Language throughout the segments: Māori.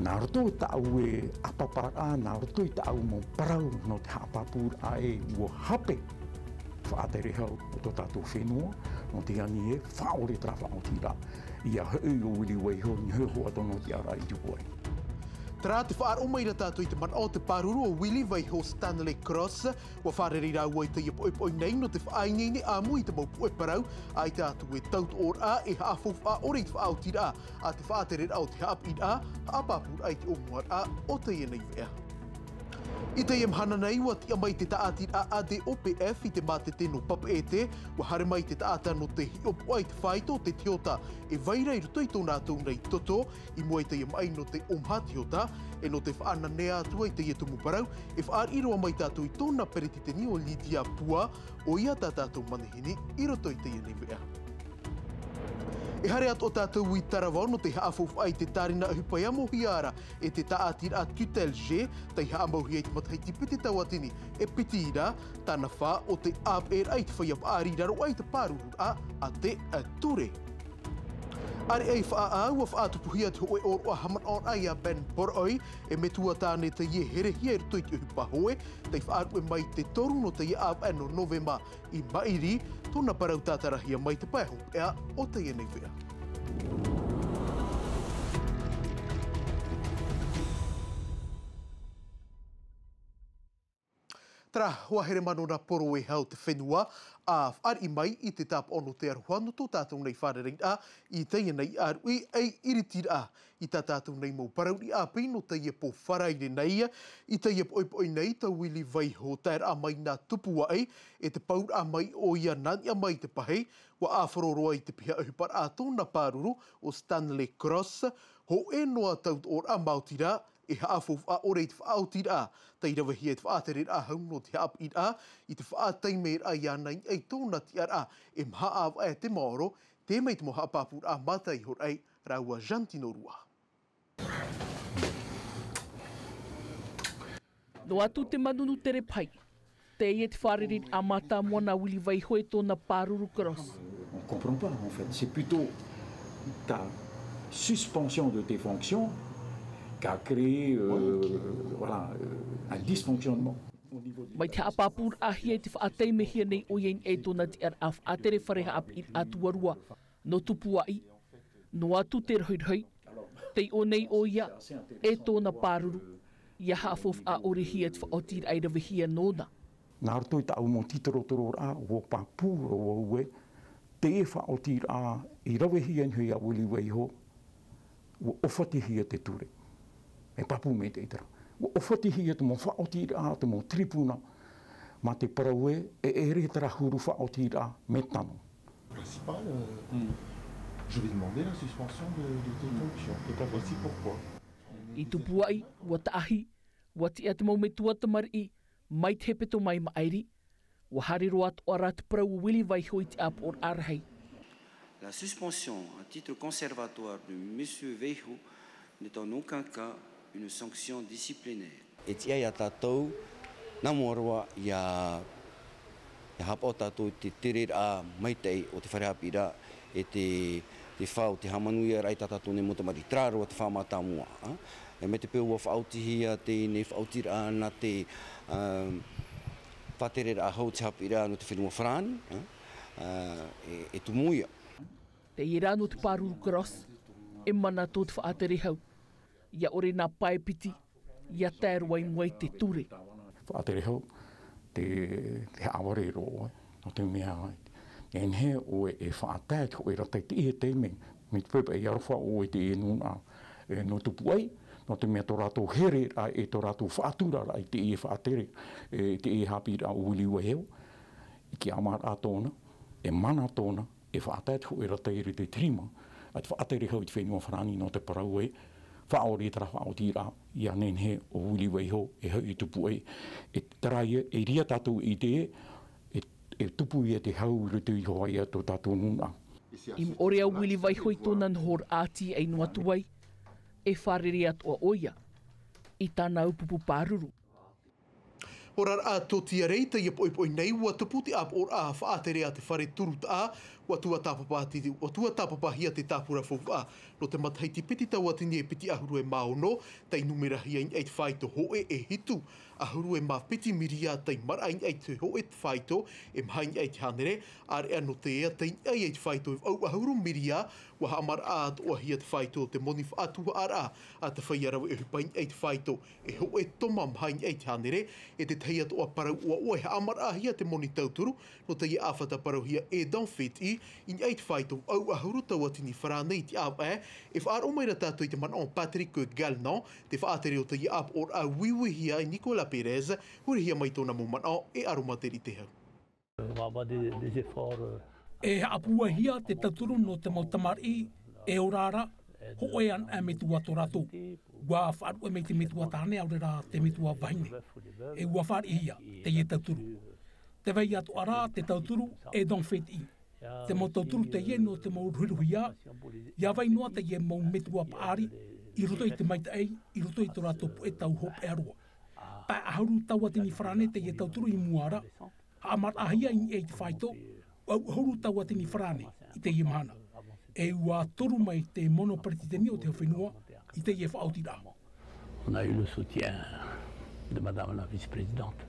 Nā roto tāu e apapara, nā roto I tāu mō parau no te hapapura e ua hape whaatere hau o tō tātou whenua, no te ani e whaore tra whaotira. Ia hui o wili wei ho ni hui hoa tono te ara I tupu ai. Tra te whaar umaira tātou I te man o te paruru o Willie Waiho Stanley Cross, wa whaareri rau ai te ipo nei no te whaaingini a mui te maupu e parau, ai tātou e taut or a e haafof a ore I te whaotira a te whaatere au te haapid a, haapapur ai te omuar a o te ienei vea. I te hana nei wa tia mai te taatir a ADOPF I te mate teno papa e te, wa hare mai te taata no te hiopo ai te whaito te tiota e vaira I ruto I tō nātou nei toto, I mua I te mai no te omha tiota, e no te whaana nea atua I te ietumu parau, e whaar iroa mai tātou I tōna peretiteni o Lydia Pua, o ia tā tātou manehini I roto I te ienei vea. E hare atu o tātou I tarawau no te haafof ai te tarina ahupai a mohiara e te taatir a Tutelge, tei haamauhi ai te matai tipiti tau atini e pitira, tāna wha o te ap ai te whaiap aari raro ai te pāruru a te ture. Are ei wha au a whaatupuhia te hoe oro a haman on ai a Ben Boroi e me tua tāne te ie here hia toi te uhupa hoe, tei whaaru e mai te toru no te ie ap no Novema I Mairi, tōna parau tātarahia mai te paeho ea o te ienei whea. Tara, wahere mano na poro e hau te whenua, a whaari mai I te tāp ono te aruhano tō tātou nei wharerein a, I te ienei aru ei iritira I tā tātou nei mō parauri a pino te ie po wharaire nei, I te ie po nei ta Willie Waiho tair a mai nā tupua ai, e te paur a mai o ia nani a mai te pahei, wa a wharoro ai te piha ahupar a tōna pāruru o Stanley Cross, ho e noa taut or a mautira, e haafof a ore I te whaotira, tei rawa hi e te whaatere a hau no te haap I te whaateimeir a ianai ei tōna ti a, e mha awa e te maoro, te mei te moha apapur a matai hor ei, raua Jantino Rua. No atu te manunu tere pai, te e te wharerin a mata moana Willie Waiho e tōna Paruru Cross. On ne comprend pas en fait, c'est plutôt ta suspension de tes fonctions qui a créé un dysfonctionnement. Mai te apapur ahi e te whaatei nei o ien e tōna te ar a whaatere whareha api atuarua, no tupua I, no atu te rhoirhoi, te o nei o ia e tōna pāruru, ia haafof a ore hia te whaotir ai rawa hia nōna. Nā roto I tāu mō titoro a o papūro o ue, te e whaotir a I rawa hia nhui a Willie Waiho, o ofati hia te ture. E papu me te itara. O ofati hia te mō whaotir a, te mō tripuna, ma te paraue e retara huru whaotir a me tano. Principal, je vais demander la suspension de tes fonctions. Et voici pourquoi. I tupua ai, ua taahi, ua ti ate mau me tuatamari mai te hepeto mai maairi, ua hariro atu ara te parau Willie Waiho I te ap or arhei. La suspension à titre conservatoire de M. Waiho n'est en aucun cas une sanction disciplinaire. E tia ia tātou, nā moarua ia hapa o tātou te tere a maitei o te wharehapira e te whao, te hamanuia rai tātou ne motamari trāroa te whamata mua. E me te peo ua whaotihia te ne whaotira na te whatere a hau te hapira no te whenua wharani, e tumuia. Te ira no te Paruru Cross, e mana tō te whaatere hau. Ia ore nā paepiti, ia tērua I mwai te ture. Whaatere hau, te aware roa, no te mea ai. E nhe o e whaatēt ho e ratai te ihe te me, me te pepe e arawha o e te e nuna no tupu ai, no te mea tō rātou here ai e tō rātou whaatura ai te e whaatere, te e hapi a Willie Waiho, ki amar a tōna, e mana tōna, e whaatēt ho e ratai re te trima, at whaatere hau I te whenua whanani no te parau e, whaore tara whaotira ia nenhe o Willie Waiho e hau I tupu e. E taraia e ria tātou I te e tupu ia te hau rutu I hoa ia tō tātou nuna. I ore a Willie Waiho I tōna nhor āti ei no atuai, e wharere atu a oia, I tāna upupu pāruru. Horar a tōtia reita i poi nei ua taputi ap or a whaatere a te whare turut a ua tua tapapahia te tāpura whauwha. No te mathaiti piti tau atini e piti ahuru e maono, tei numera hi ein eit whaito hoe e hitu. Ahuru e ma piti miria tei mara ein eit hoe whaito e mhain eit hanere, are ano te ea tei eit whaito e au ahuru miria wa hamar aat o hia te whaito te moni whaatua ara a te whaiarau e hupain eit whaito e hoe toma mhain eit hanere e te teia toa parau ua he amar a hia te moni tauturu no te ia awhata parau hia e donfit i in eit whaito au ahuru tau atini wharanei ti ap e whaar o meira tātou i te man on Patrick Galnon te whaatere o te ia ap or a wiwi hia i Nicola Perez huri hia mai tōna mo man o e aromateri te hau. E apua hia te tauturu no te mautamari e orara ho e an a metua to rato. Ua wharu e mei te metua tāne aurera te metua vahine. E ua wharu hia te e tauturu. Te vei atu ara te tauturu e don wheti. Te mau tauturu te ie no te mau ruhiruhia. Ia vai noa te ie mau metua paari. I roto i te maita ei, i roto i to rato pu e tau hop e arua. Pa ahauru tau atini wharane te ie tauturu i muara. Amar ahia i e te whaito. Au horu tau atini wharane i te ie mahana. E ua toru mai te monoparititeni o te whenua i te ie whaotira. On a eu le soutien de Madame la Vice-Présidente.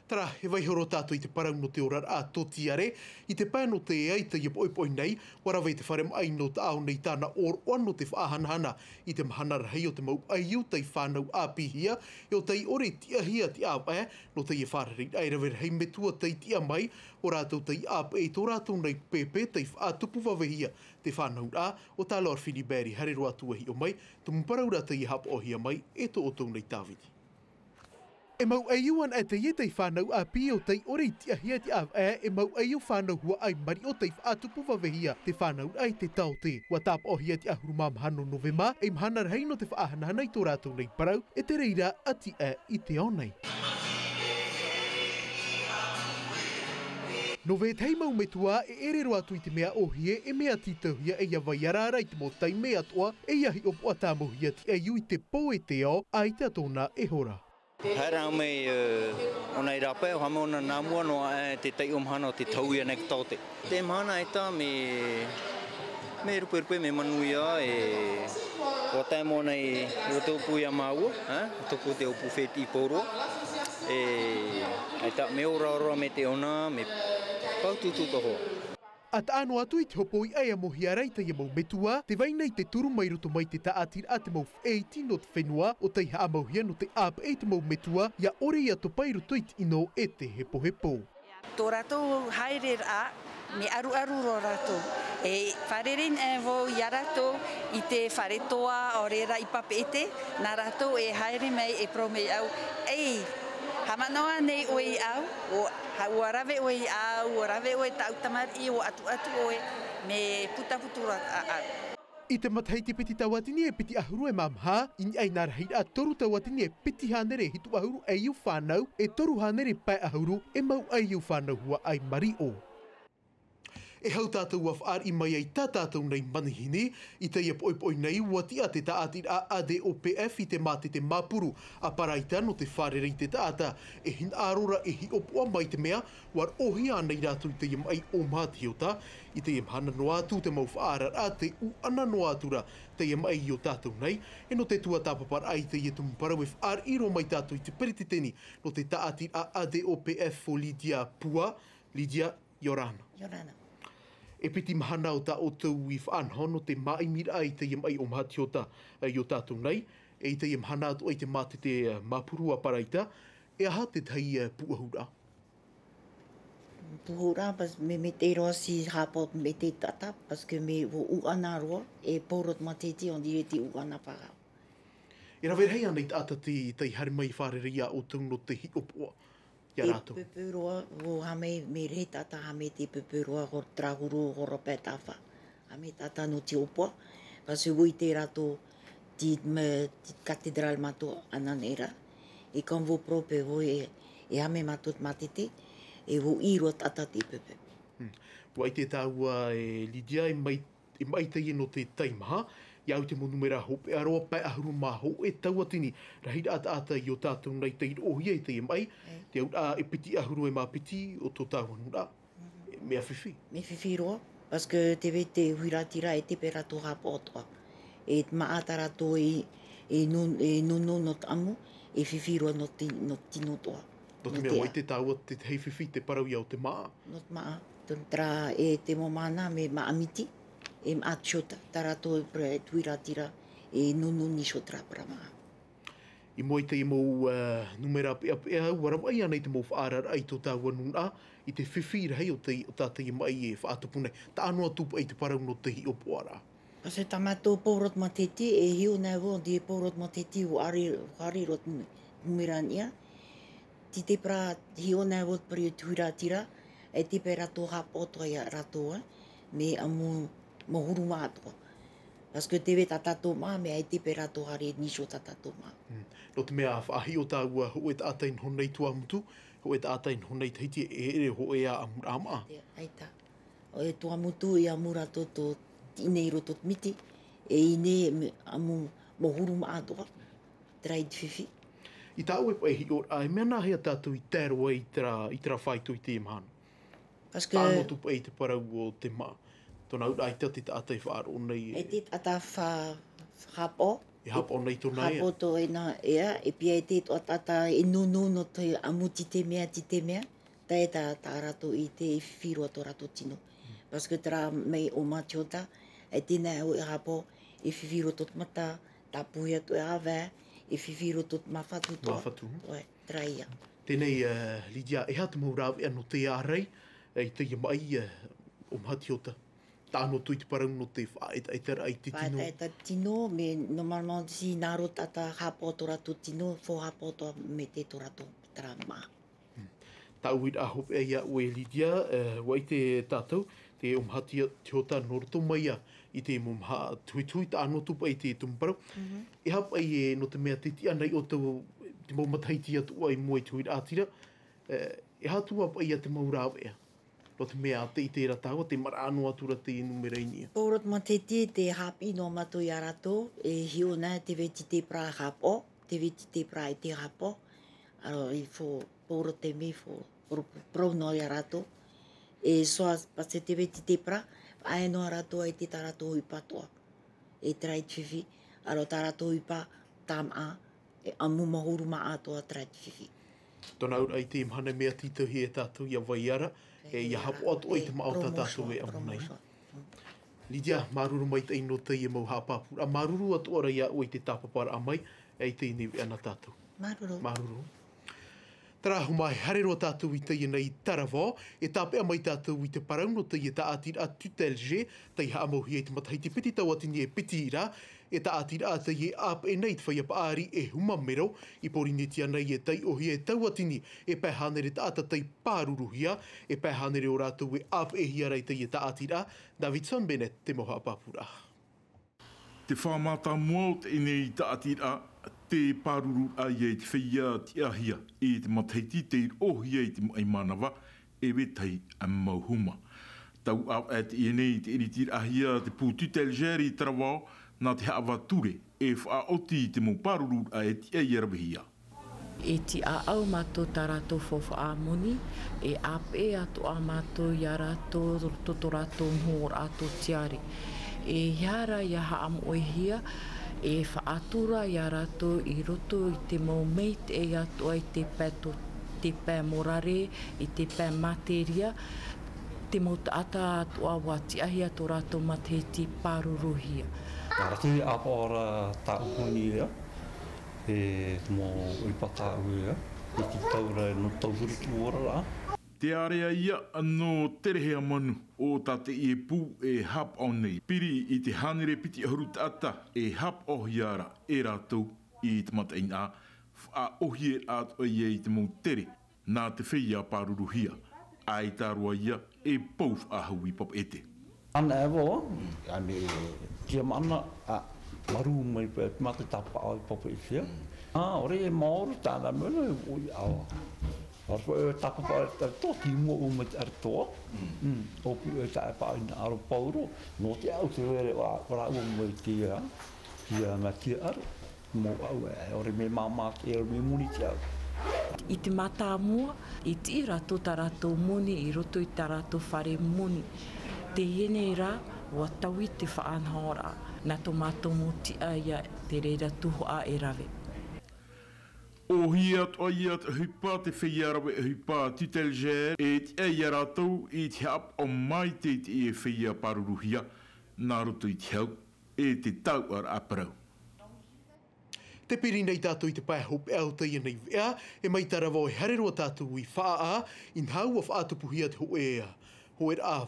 Tara, he vai horo tātou i te parau no te orar a totiare, i te pāno te ei te ipoi nei, warawei te wharem ai no te ao nei tāna or no te whaahanahana, i te mahana rahei o te mau aiu tei whānau āpihia, e o tei ore tia hia ti ap no te e whareri ai rawe hei metua tei tia mai, o rātou tei ap e tō rātou nei pepe tei whaatupu wawehia, te whānau a, o tā Lord Filiberi hare roa tuahi o mai, tu mparau rā tei hap o hia mai, e tō o tō nei tāwiti. E mau aiuan e te ie tei whanau a pi o tei ore tia hia ti av e mau aiu whanau hua ai mari o tei whaatupu wawehia te whanau ai te tau te. Wa tap o hia ti ahuru mamahano novema e mhana rei no te whaahanahana i tō rātou nei parau e te reira ati i te onei. No ve tei mau metua e ere roa tui te mea ohie e mea titauhia e ia vai arara i te mo tai mea toa e iahi o poa tāmohia ti e iu i te po e te o ai te atona e hora. Hai rau mei ona I rape o hama ona nā mua noa te tei o mahana o te tauia nei katote. Te mahana e tā me rupe me manuia e o tai mo nei roto upu ia maua, toko te upu wheti I pōroa. E tā me ora me te ona me paututu toho. A ta anu atu I te hopo I aia mohi araita I mau metua, te vai nei te turu mai roto mai te taatir a te mau wheiti no te whenua o te haa mauhia no te ap e te mau metua, ia ore ia to pai roto I te ino e te hepo hepo. Tō rātou haerer a, me aru ro rātou. E wharerin e vo ia rātou I te wharetoa o reira I papeete, nā rātou e haere mai e promei au, ei, hamanoa nei oi au, o rawe oi au, o rawe oi tautamari, o atu oi, me putaputura au. I te mathaiti piti tawatini e piti ahuru e mamha, I ai nā rahi a toru tawatini e piti hanere hitu ahuru e iu whanau, e toru hanere pai ahuru e mau ai iu whanau hua ai mari o. E hau tātou af ar I mai ai tā tātou nei manihini, I te ia poi nei wati a te taatir a ADOPF I te mate te mapuru, a paraita no te wharerei te taata, e hin arora e hi opua mai te mea, war ohi anei rātou I te ia mai o mātiota, I te ia mhana no atu te mau whaarar a te u ana no atura, te ia mai I o tātou nei, e no te tua tāpapar ai te ia tumparau e whaar iro mai tātou I te perititeni, no te taatir a ADOPF o Lydia Pua, Lydia Yorana. E piti mahana o tā o tau I whaanhono te maimira I te ia mai o mātiota I o tātou nei, e I te ia mahana atu ai te mate te mapurua paraita, e aha te tai puahura. Puahura, pas me te roa si hapot me te tata, paske me o uana roa, e porot mateti on dire te uana para. E rawe hei anei tāta te tai harimai whareria o tau no te hi opua. E pupuroa, o hame me re tata hame te pupuroa o trahuru o rope tawa. Hame tata no te opua, pasu ui te rato ti katedral mato ananera. E kanvo prope o e hame matot matete, e o iro tata te pupu. Wai te tāua e Lydia e mai te no te taimaha, Iau te monumera hope aroa pai ahuru maho e tauatini. Rahida ata i o tātou nei te irohia i te mai. Te au e piti ahuru e mapiti o tō tāwanura. Mea whiwhi. Me whiwhi roa. Paske te we te huiratira e te pera tō hapotoa. E maata rato e nono no tamu, e whiwhi roa no tino toa. No te mea wai te tāua te hei whiwhi te parau iau te maa. No te maa. Tra e te momana me maamiti. E maatshota, tarato e tuiratira e nono nishotra para maa. I moi te mo numera pia waramai anei te mo whaarara ai tō tāua nuna i te whiwhi rei o tātai mai e whaatupune. Ta anua tupu ai te parau no te hi o poara. Pase tamato porot mateti e hiu nai wo di porot mateti o ari rot numerania. Ti te pra hiu nai wo pari tuiratira e te pe rato hapoto ia ratoa me amu mohuru mātua. Paske te we tatato mā, me ai te pe rato hare nisho tatato mā. No te mea whaahi o tāua ho e tātain honei tua mutu, ho e tātain honei teiti e ere ho e a amura maa. Aita. O e tua mutu e amura to tinei roto miti, e ine amu mohuru mātua. Trade whiwhi. I tāua e hi o ai, mea nā hea tātou i tēroa i tera whaitu i te imahana. Paske... Tāno tupu e te parau o te maa. Tōna ura ai te tātai whaaro nei. E te ata hapo. E hapo nei tōna ea. Hapo tō ena ea. E pia e te tō tata e nunu no te amu ti te mea. Ta e tā rato i te whiwhiroa tō rato tino. Paske tera mei o matiota. E tēnei au e hapo. E whiwhiro tōt mata. Tā puhia tō e awa. E whiwhiro tōt mawhatu tō. Mawhatu. Oe, traia. Tēnei, Lydia, e hata maurāwe anō te ārei. E te mai o matiota. Tāno tui te parau no te whaetaitara ai te tino. Whaetaitara tino, me normalmente si nāro tata hapo tō rato tino, fō hapo tō me te tō rato tara maa. Tā uira hope e ia ue Lydia, wai te tātou, te omhatia te hota noroto mai i te momha tui tāno tupa i te tumparau. E hapa i no te mea te tia nei o tau te maumataiti atu ai mua i tui ātira. E hatu apa i a te maurāwe ea. No te mea te i tērā tāua, te marāno atura te numerainia. Porot mateti te hapi no mato i arato, e hio nā te veti te pra hapo, te veti te pra i te hapo, aro i fo porot te me fo pro no i arato, e soa pase te veti te pra, ai no arato ai te tarato i patoa, e trai twiwi, aro tarato i pa tam a, e amu mahuru ma atoa trai twiwi. Tōna ura i te imhana mea titohi e tātou ia waiara, e ia hapo atu ai te maota tātou e amunai. Lydia, maruru mai te ino te ia mau hapapura. Maruru atu ora ia oi te tāpapara amai, e te inewi ana tātou. Maruru. Maruru. Tara humai, hare roa tātou i te ia nei tarawā, e tāpea mai tātou i te parau no te ia tā atira tutelge, te iha amauhi e te matahai te piti tau atini e piti ira, e tā atira te ia ap e nei te whaia paari e huma mero, i porine tia nei e tei ohi e tau atini, e pai hanere tā ata tei pāruruhia, e pai hanere o rātou e ap e hiarei te ia tā atira, Davidson Bennett, te moha apapura. Te whamata mua o te inei tā atira, te pāruru ai e te whia te ahia, e te mataiti te ohi e te mai manawa, e wetai a mauhuma. Tau au e te inei te iritir ahia te pūtu telgeri tarawao, nā te haawature e whaoti te mō pāruru a e te eiarawihia. E ti a au mato tarato fo moni, e ape ato a mato i a rato, toto rato mhor ato tiare. E hiara i a haamu o hia, e whaatura i a rato i roto i te mō meit e ato ai te pē morare, i te pē materia, te mō ata ato a wati ahi ato rato mateti pāruruhia. Ratu i apa ora tā uhoni ea, e mō uipata ea, e ki taura no tauriki ora rā. Te area ia anō terehea manu o tate i e pū e hap au nei. Piri i te hanere piti ahuru tata e hap o hiara e rātou i te mataina a, wha ohi e ato i te mō tere nā te whia pāruruhia. Ai tārua ia e pouf ahu i pop ete. Ana ewa, ane kia mana a maru mai pe mate tapa ai papa isia. Ore e maoru tāna mele oi awa. Ora tapa pa to ki mo met arto. Op ta pa in aro pauro. No te au se vere wa mo ti ya. Ya ma ti ar. Mo au ora me mama e me munitia. I te mata mua, i te rato tarato moni, i roto i tarato whare moni. Te iene rā, wa taui te whaanhora, nā tō mātou mo tia ia te reira tuho a e rawe. O hiat o hiat hupa te whiarawe hupa titelger e te eia ratou i te hap o mai te e whia paruruhia, nā roto i te hau e te tau ar aparau. Te piri nei tātou i te pai hope au te ia nei vea, e mai tarawa e hareroa tātou i whaa in hau of atupuhia te hoe ea. Ho er a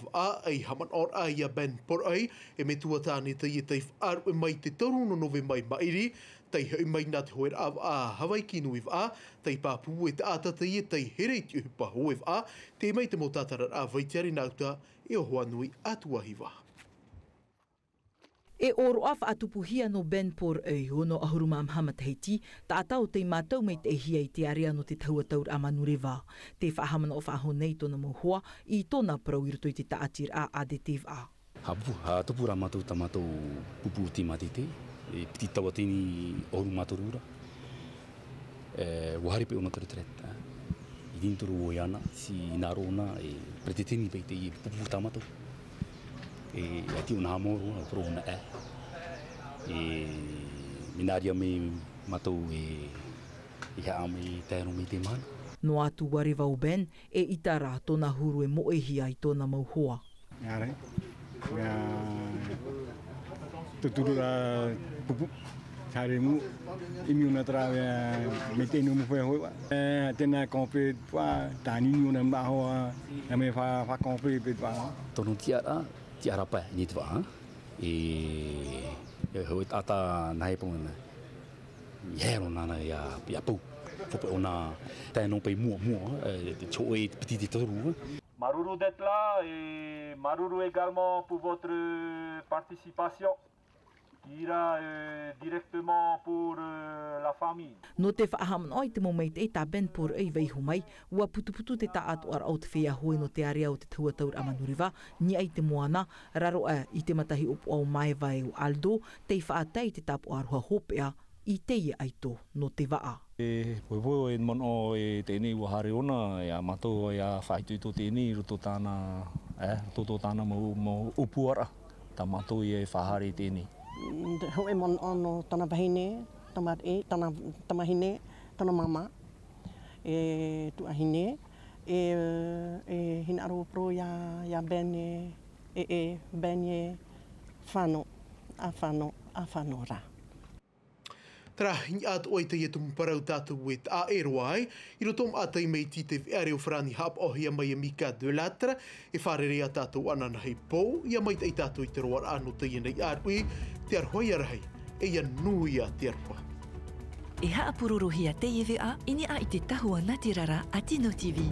ai haman or a ia ben por ai, e me tua tāne te i te whaaru e mai te toru no nove mai mairi, tei hau mai nā te ho er a hawai ki nui whaa, tei pāpū e te ata te i tei herei ti upa hoe whaa, te mai te mo tātarar a waitiari nauta e o hoa nui atuahi wā. E oro af atupuhia no Ben Por Ei hono ahuruma Hamataiti, ta atau te mātou mei te hia i te area no te tauataur a Manureva. Te whahamana o whaho nei tōna mohua i tōna parau i roto i te taatir a ADTV-a. Ha tupura mātou ta mātou pupu ti matite, e piti tawatini oru mātorura. Wahari pe ona taretareta. I dintoro o iana, si nārona e pretetini pei te i pupu ta mātou. E ati una amoro na pro na minaria me matou e ha me tēro me te mana. No atu warewa o Ben e itara tōna huru e moehia i tōna mauhoa. Ngare, ngā tuturura pupu, kare mu, imi una trawe me tēnu mu whea hoa. Tēnā kōpē tua, tāni una mbahoa, na me wha kōpē pe tua. Tono tiara, ti arapa ni te wā, e hoi tata nahe pōna, hero nana ia pau, whope ona tēnō pei mua, te cho e piti te toru. Maruru d'être là et maruru également pour votre participation qui ira directement pour la famille. No te whaahaman oi te momeit e tā Ben Por Ei veihu mai, ua putuputu te tā atu ar au te whea hoi no te area o te tuataur a Manureva, ni ai te moana, raro i te matahi upo au mai vai o Aldo, te whaatei te tapu aroha hopea, i teie aito no te waa. Poipoio e mono e tēnei ua hare ona, e a matou e a whaitu i tō tēnei, roto tāna mo upuara, tā matou e whahare tēnei. Ho e mon ono tana bahine, tana hine, tana mama, e tu ahine, e hina aro pro ya Ben Ben e whano ra. Tra hini atu oi te ietu mparau tātou e a eroai, i rotom atai mei ti te whiare o whrani hap ohia mai e Mika de Latra, e wharerea tātou anana hei pou, ia mai tei tātou i te roar anu te ienei arui, te arhoi arahei, e ia nui a te arhoi. E haa pururuhia te iwi a, ini a i te tahua Natirara a Tino TV.